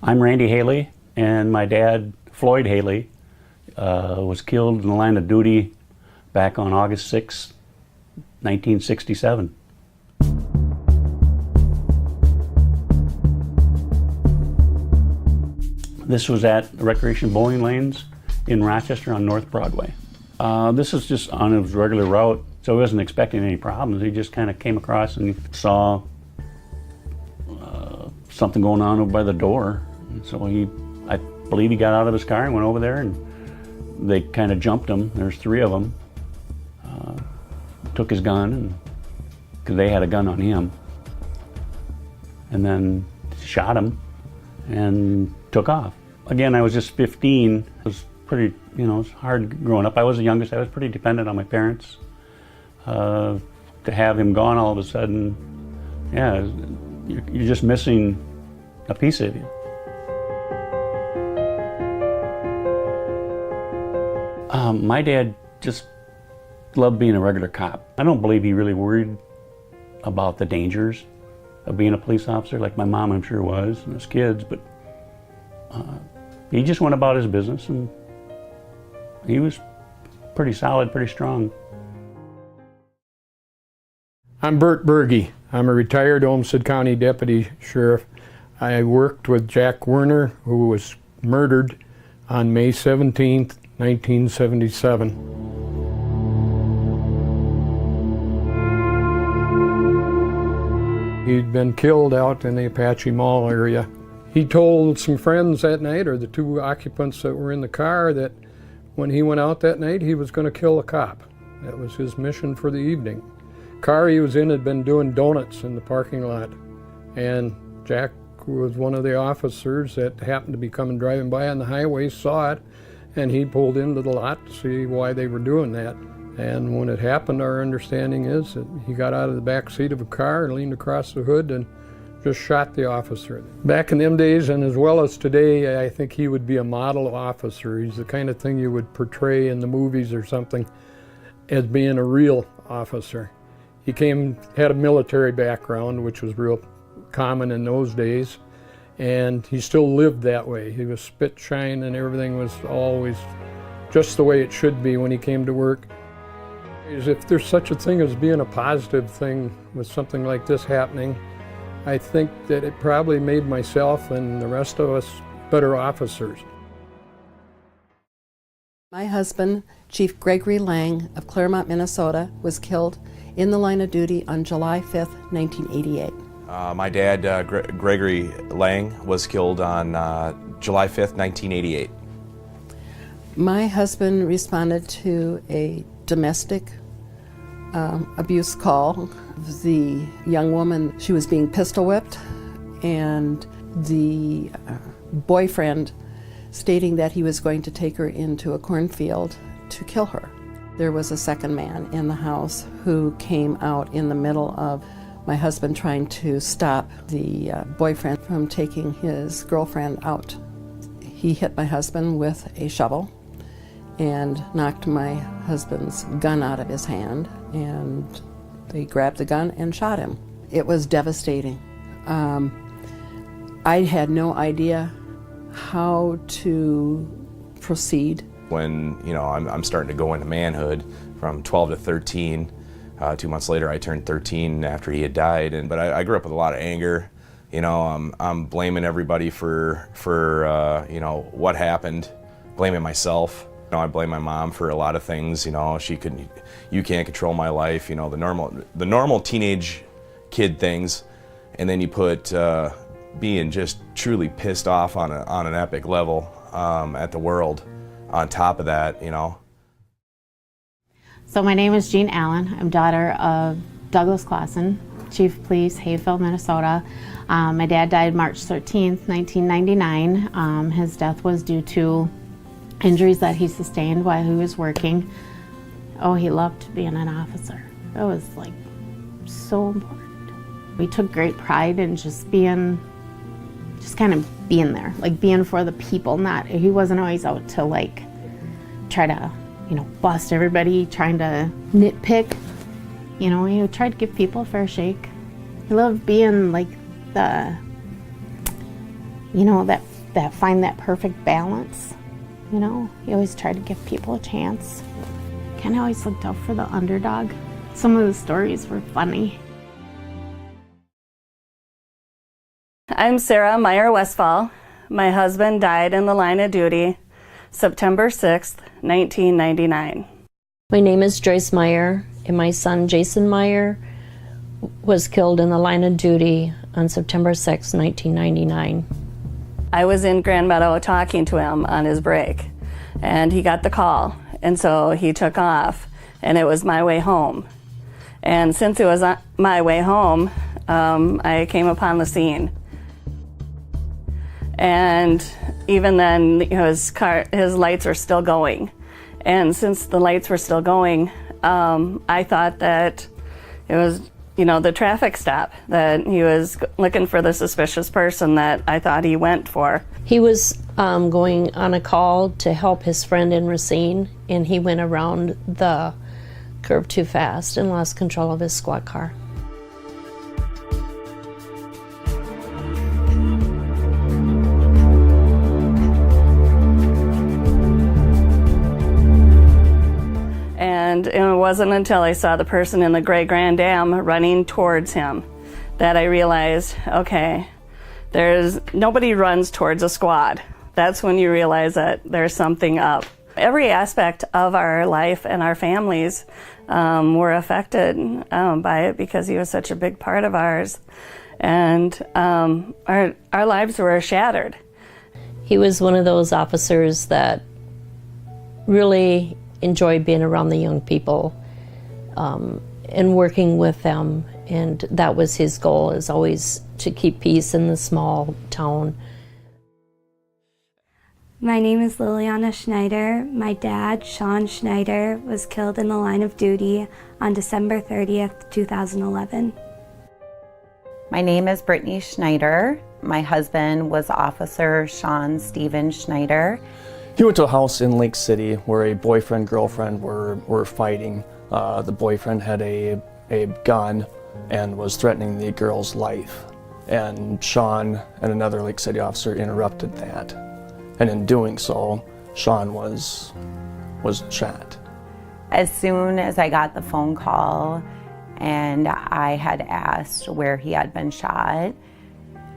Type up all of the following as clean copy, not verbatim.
I'm Randy Haley, and my dad, Floyd Haley, was killed in the line of duty back on August 6, 1967. This was at Recreation Bowling Lanes in Rochester on North Broadway. This is just on his regular route, so he wasn't expecting any problems. He just kind of came across and saw something going on over by the door. And so I believe he got out of his car and went over there, and they kind of jumped him. There's three of them. Took his gun, and because they had a gun on him, and then shot him and took off. Again, I was just 15. It was pretty, it was hard growing up. I was the youngest. I was pretty dependent on my parents. To have him gone all of a sudden, yeah, you're just missing a piece of you. My dad just loved being a regular cop. I don't believe he really worried about the dangers of being a police officer like my mom, I'm sure, was, and his kids, but he just went about his business, and he was pretty solid, pretty strong. I'm Bert Berge. I'm a retired Olmsted County Deputy Sheriff. I worked with Jack Werner, who was murdered on May 17th, 1977. He'd been killed out in the Apache Mall area. He told some friends that night, or the two occupants that were in the car, that when he went out that night, he was going to kill a cop. That was his mission for the evening. The car he was in had been doing donuts in the parking lot, and Jack was one of the officers that happened to be driving by on the highway, saw it, and he pulled into the lot to see why they were doing that. And when it happened, our understanding is that he got out of the back seat of a car and leaned across the hood and just shot the officer. Back in them days, and as well as today, I think he would be a model officer. He's the kind of thing you would portray in the movies or something as being a real officer. He had a military background, which was real common in those days, and he still lived that way. He was spit shine, and everything was always just the way it should be when he came to work. If there's such a thing as being a positive thing with something like this happening, I think that it probably made myself and the rest of us better officers. My husband, Chief Gregory Lang of Claremont, Minnesota, was killed in the line of duty on July 5th, 1988. My dad, Gregory Lang, was killed on July 5th, 1988. My husband responded to a domestic abuse call. The young woman, she was being pistol whipped, and the boyfriend stating that he was going to take her into a cornfield to kill her. There was a second man in the house who came out in the middle of my husband trying to stop the boyfriend from taking his girlfriend out. He hit my husband with a shovel and knocked my husband's gun out of his hand, and they grabbed the gun and shot him. It was devastating. I had no idea how to proceed. When I'm starting to go into manhood from 12 to 13, 2 months later I turned 13 after he had died, but I grew up with a lot of anger. I'm blaming everybody for what happened, blaming myself. I blame my mom for a lot of things. You can't control my life. The normal teenage kid things, and then you put being just truly pissed off on an epic level at the world on top of that. So my name is Jean Allen. I'm daughter of Douglas Clausen, Chief of Police, Hayfield, Minnesota. My dad died March 13th, 1999. His death was due to injuries that he sustained while he was working. Oh, he loved being an officer. It was like so important. We took great pride in just kind of being there, like being for the people. He wasn't always out to try to, bust everybody, trying to nitpick. He tried to give people a fair shake. He loved being like the you know, that find that perfect balance. You know, he always tried to give people a chance. Kind of always looked out for the underdog. Some of the stories were funny. I'm Sarah Meyer Westfall. My husband died in the line of duty September 6th, 1999. My name is Joyce Meyer, and my son Jason Meyer was killed in the line of duty on September 6, 1999. I was in Grand Meadow talking to him on his break, and he got the call, and so he took off, and it was my way home. And since it was my way home, I came upon the scene. And even then, his lights were still going. And since the lights were still going, I thought that it was, the traffic stop, that he was looking for the suspicious person that I thought he went for. He was going on a call to help his friend in Racine, and he went around the curve too fast and lost control of his squad car. And it wasn't until I saw the person in the gray Grand Am running towards him that I realized, okay, nobody runs towards a squad. That's when you realize that there's something up. Every aspect of our life and our families were affected by it because he was such a big part of ours. And our lives were shattered. He was one of those officers that really enjoyed being around the young people and working with them, and that was his goal, is always to keep peace in the small town. My name is Liliana Schneider. My dad, Sean Schneider, was killed in the line of duty on December 30th, 2011. My name is Brittany Schneider. My husband was Officer Sean Steven Schneider. He went to a house in Lake City where a boyfriend-girlfriend were fighting. The boyfriend had a gun and was threatening the girl's life. And Sean and another Lake City officer interrupted that. And in doing so, Sean was shot. As soon as I got the phone call and I had asked where he had been shot,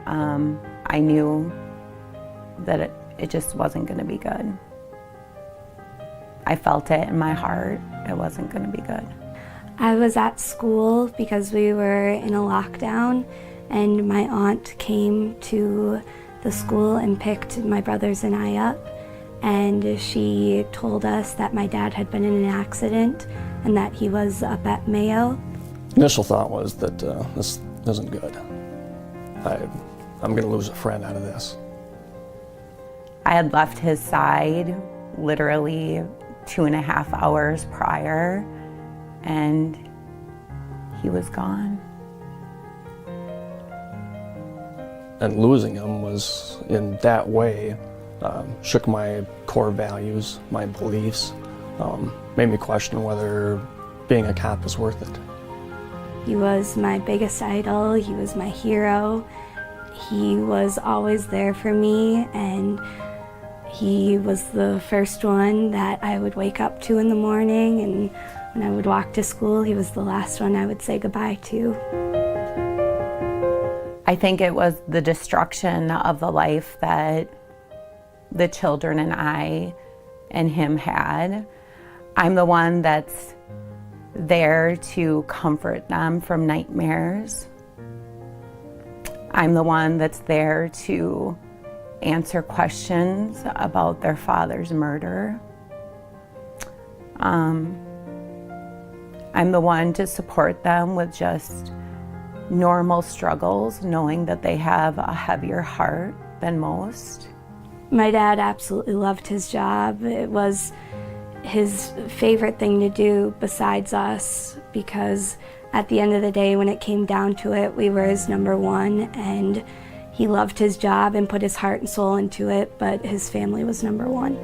I knew that it just wasn't going to be good. I felt it in my heart. It wasn't going to be good. I was at school because we were in a lockdown, and my aunt came to the school and picked my brothers and I up, and she told us that my dad had been in an accident and that he was up at Mayo. Initial thought was that this isn't good. I'm going to lose a friend out of this. I had left his side literally 2.5 hours prior, and he was gone. And losing him was, in that way, shook my core values, my beliefs, made me question whether being a cop was worth it. He was my biggest idol. He was my hero. He was always there for me, and he was the first one that I would wake up to in the morning, and when I would walk to school, he was the last one I would say goodbye to. I think it was the destruction of the life that the children and I and him had. I'm the one that's there to comfort them from nightmares. I'm the one that's there to answer questions about their father's murder. I'm the one to support them with just normal struggles, knowing that they have a heavier heart than most. My dad absolutely loved his job. It was his favorite thing to do besides us, because at the end of the day, when it came down to it, we were his number one, and he loved his job and put his heart and soul into it, but his family was number one.